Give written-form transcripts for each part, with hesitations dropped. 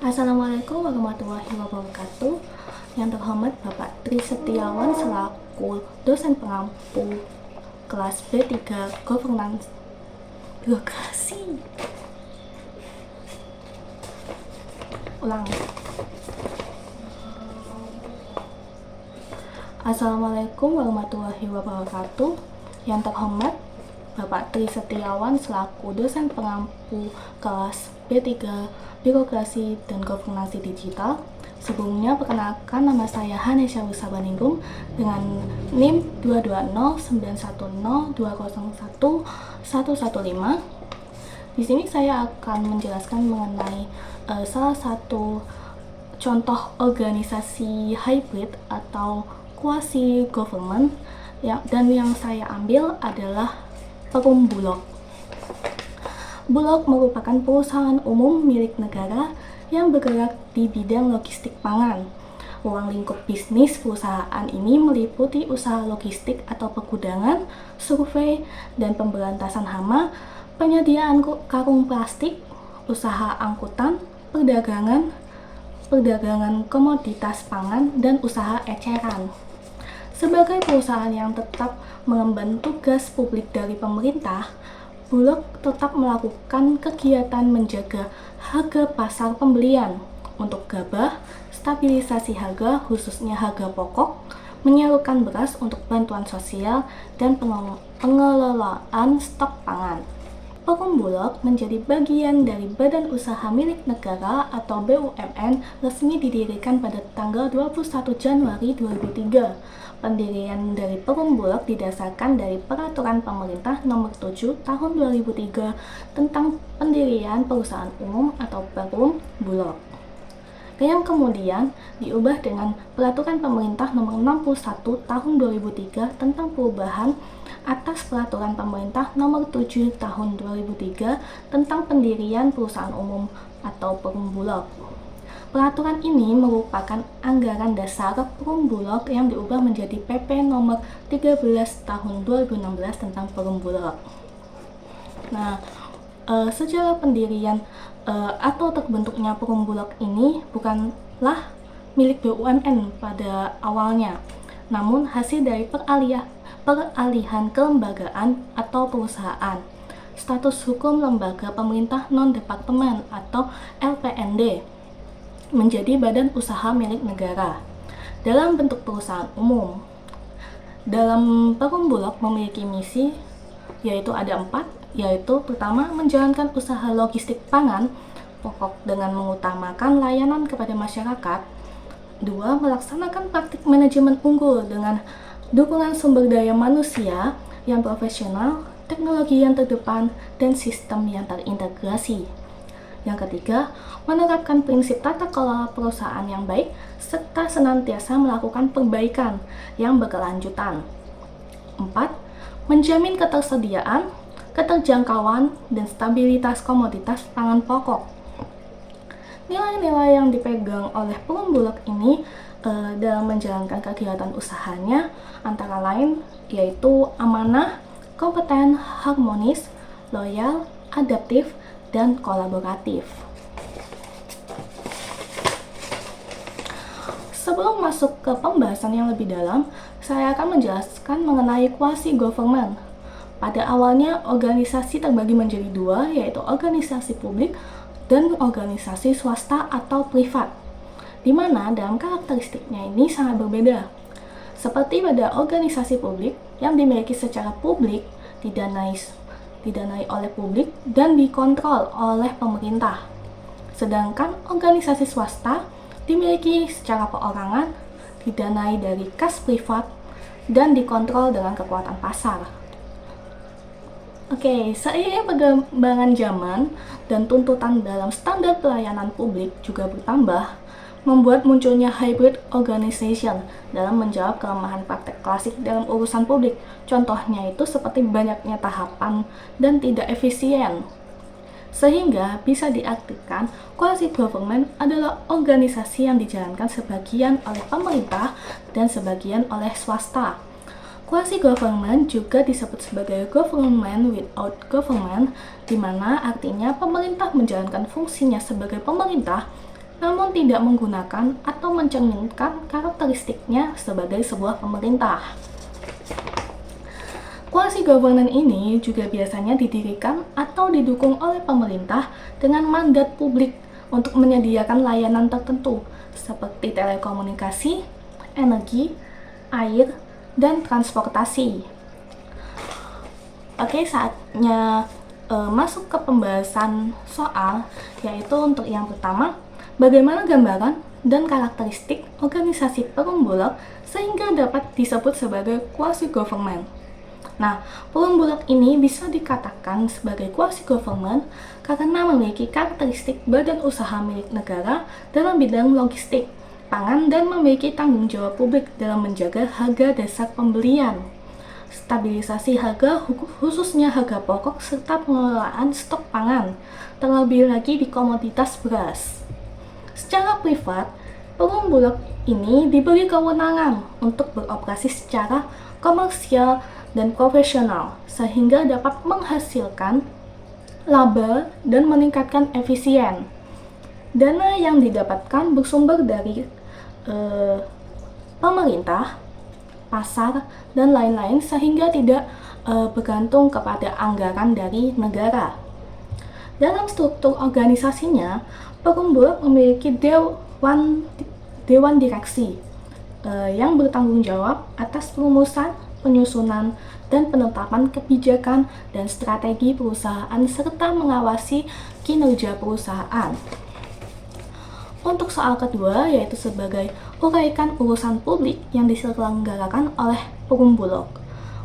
Assalamualaikum warahmatullahi wabarakatuh. Yang terhormat Bapak Tri Setiawan selaku dosen pengampu kelas B3 Governance Birokrasi. Assalamualaikum warahmatullahi wabarakatuh. Yang terhormat Bapak Tri Setiawan selaku dosen pengampu kelas B3 Birokrasi dan Governance Digital. Sebelumnya perkenalkan, nama saya Hanesha Wisabaningrum dengan NIM 22091020115. Di sini saya akan menjelaskan mengenai salah satu contoh organisasi hybrid atau quasi government dan yang saya ambil adalah Perum Bulog. Bulog merupakan perusahaan umum milik negara yang bergerak di bidang logistik pangan. Ruang lingkup bisnis perusahaan ini meliputi usaha logistik atau pergudangan, survei dan pemberantasan hama, penyediaan karung plastik, usaha angkutan, perdagangan komoditas pangan, dan usaha eceran. Sebagai perusahaan yang tetap mengemban tugas publik dari pemerintah, Bulog tetap melakukan kegiatan menjaga harga pasar pembelian untuk gabah, stabilisasi harga khususnya harga pokok, menyalurkan beras untuk bantuan sosial, dan pengelolaan stok pangan. Perum Bulog menjadi bagian dari Badan Usaha Milik Negara atau BUMN resmi didirikan pada tanggal 21 Januari 2003. Pendirian dari Perum Bulog didasarkan dari Peraturan Pemerintah Nomor 7 Tahun 2003 tentang pendirian perusahaan umum atau Perum Bulog, yang kemudian diubah dengan Peraturan Pemerintah Nomor 61 Tahun 2003 tentang perubahan atas Peraturan Pemerintah Nomor 7 Tahun 2003 tentang pendirian perusahaan umum atau Perum Bulog. Peraturan ini merupakan anggaran dasar Perum Bulog yang diubah menjadi PP Nomor 13 Tahun 2016 tentang Perum Bulog. Nah, sejarah pendirian atau terbentuknya Perum Bulog ini bukanlah milik BUMN pada awalnya, namun hasil dari peralihan kelembagaan atau perusahaan, status hukum lembaga pemerintah non-departemen atau LPND, menjadi badan usaha milik negara dalam bentuk perusahaan umum. Dalam Perum Bulog memiliki misi, yaitu ada 4, yaitu pertama, menjalankan usaha logistik pangan pokok dengan mengutamakan layanan kepada masyarakat. 2, melaksanakan praktik manajemen unggul dengan dukungan sumber daya manusia yang profesional, teknologi yang terdepan, dan sistem yang terintegrasi. Yang ketiga, menerapkan prinsip tata kelola perusahaan yang baik serta senantiasa melakukan perbaikan yang berkelanjutan. 4, menjamin ketersediaan, keterjangkauan, dan stabilitas komoditas pangan pokok. Nilai-nilai yang dipegang oleh Perum Bulog ini dalam menjalankan kegiatan usahanya antara lain yaitu amanah, kompeten, harmonis, loyal, adaptif, dan kolaboratif. Sebelum masuk ke pembahasan yang lebih dalam, saya akan menjelaskan mengenai quasi government. Pada awalnya, organisasi terbagi menjadi 2, yaitu organisasi publik dan organisasi swasta atau privat, di mana dalam karakteristiknya ini sangat berbeda. Seperti pada organisasi publik yang dimiliki secara publik, didanai oleh publik dan dikontrol oleh pemerintah. Sedangkan organisasi swasta dimiliki secara perorangan, didanai dari kas privat, dan dikontrol dengan kekuatan pasar. Oke, seiring perkembangan zaman dan tuntutan dalam standar pelayanan publik juga bertambah, membuat munculnya hybrid organization dalam menjawab kelemahan praktek klasik dalam urusan publik. Contohnya itu seperti banyaknya tahapan dan tidak efisien. Sehingga bisa diartikan quasi government adalah organisasi yang dijalankan sebagian oleh pemerintah dan sebagian oleh swasta. Quasi government juga disebut sebagai government without government, di mana artinya pemerintah menjalankan fungsinya sebagai pemerintah namun tidak menggunakan atau mencerminkan karakteristiknya sebagai sebuah pemerintah. Quasi-government ini juga biasanya didirikan atau didukung oleh pemerintah dengan mandat publik untuk menyediakan layanan tertentu seperti telekomunikasi, energi, air, dan transportasi. Oke, saatnya masuk ke pembahasan soal, yaitu untuk yang pertama, bagaimana gambaran dan karakteristik organisasi Perum Bulog sehingga dapat disebut sebagai quasi-government. Nah, Perum Bulog ini bisa dikatakan sebagai quasi-government karena memiliki karakteristik badan usaha milik negara dalam bidang logistik, pangan, dan memiliki tanggung jawab publik dalam menjaga harga dasar pembelian, stabilisasi harga khususnya harga pokok, serta pengelolaan stok pangan, terlebih lagi di komoditas beras. Secara privat, Perum Bulog ini diberi kewenangan untuk beroperasi secara komersial dan profesional sehingga dapat menghasilkan laba dan meningkatkan efisien. Dana yang didapatkan bersumber dari pemerintah, pasar, dan lain-lain sehingga tidak bergantung kepada anggaran dari negara. Dalam struktur organisasinya, Perum Bulog memiliki dewan direksi yang bertanggung jawab atas perumusan, penyusunan, dan penetapan kebijakan dan strategi perusahaan serta mengawasi kinerja perusahaan. Untuk soal kedua, yaitu sebagai uraikan urusan publik yang diselenggarakan oleh Perum Bulog.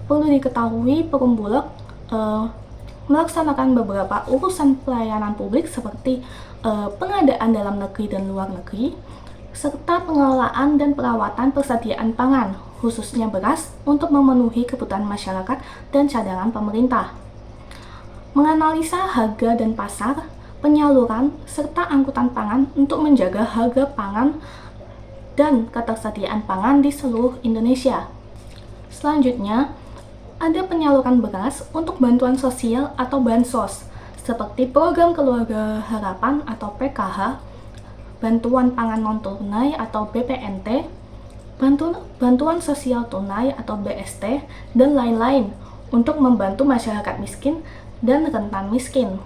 Perlu diketahui, Perum Bulog melaksanakan beberapa urusan pelayanan publik seperti pengadaan dalam negeri dan luar negeri, serta pengelolaan dan perawatan persediaan pangan, khususnya beras, untuk memenuhi kebutuhan masyarakat dan cadangan pemerintah. Menganalisa harga dan pasar, penyaluran, serta angkutan pangan untuk menjaga harga pangan dan ketersediaan pangan di seluruh Indonesia. Selanjutnya, ada penyaluran beras untuk bantuan sosial atau bansos, seperti program Keluarga Harapan atau PKH, bantuan pangan non-tunai atau BPNT, bantuan sosial tunai atau BST, dan lain-lain untuk membantu masyarakat miskin dan rentan miskin.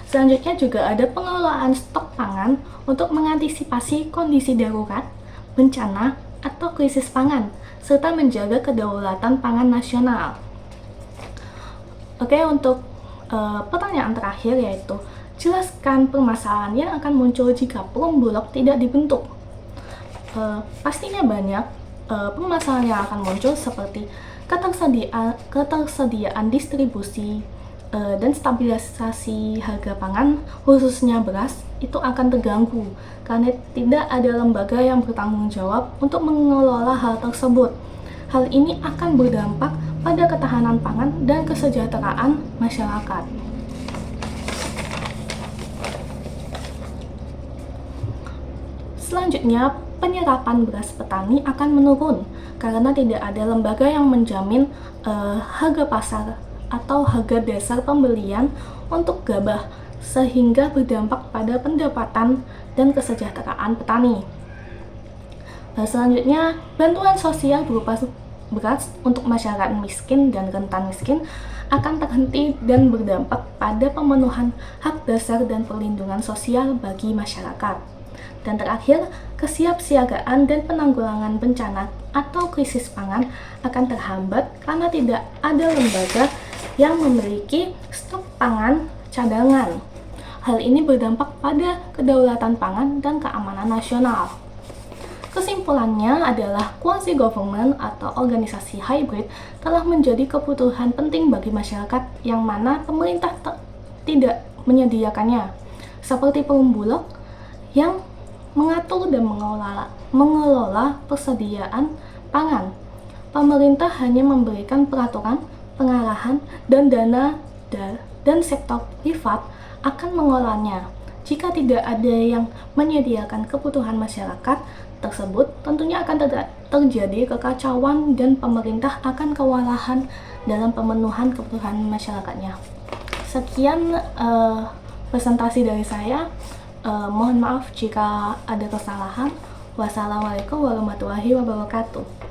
Selanjutnya juga ada pengelolaan stok pangan untuk mengantisipasi kondisi darurat, bencana, atau krisis pangan, serta menjaga kedaulatan pangan nasional. Oke, untuk pertanyaan terakhir yaitu, jelaskan permasalahan yang akan muncul jika Perum Bulog tidak dibentuk. Pastinya banyak permasalahan yang akan muncul seperti ketersediaan distribusi dan stabilisasi harga pangan, khususnya beras, itu akan terganggu karena tidak ada lembaga yang bertanggung jawab untuk mengelola hal tersebut. Hal ini akan berdampak pada ketahanan pangan dan kesejahteraan masyarakat. Selanjutnya, penyerapan beras petani akan menurun karena tidak ada lembaga yang menjamin harga pasar atau harga dasar pembelian untuk gabah, sehingga berdampak pada pendapatan dan kesejahteraan petani. Selanjutnya, bantuan sosial berupa beras untuk masyarakat miskin dan rentan miskin akan terhenti dan berdampak pada pemenuhan hak dasar dan perlindungan sosial bagi masyarakat. Dan terakhir, kesiapsiagaan dan penanggulangan bencana atau krisis pangan akan terhambat karena tidak ada lembaga yang memiliki stok pangan cadangan. Hal ini berdampak pada kedaulatan pangan dan keamanan nasional. Kesimpulannya adalah quasi-government atau organisasi hybrid telah menjadi kebutuhan penting bagi masyarakat yang mana pemerintah tidak menyediakannya, seperti Perum Bulog yang mengatur dan mengelola persediaan pangan. Pemerintah hanya memberikan peraturan, pengarahan, dan dana dan sektor privat akan mengolahnya. Jika tidak ada yang menyediakan kebutuhan masyarakat tersebut, tentunya akan terjadi kekacauan dan pemerintah akan kewalahan dalam pemenuhan kebutuhan masyarakatnya. Sekian presentasi dari saya. Mohon maaf jika ada kesalahan. Wassalamualaikum warahmatullahi wabarakatuh.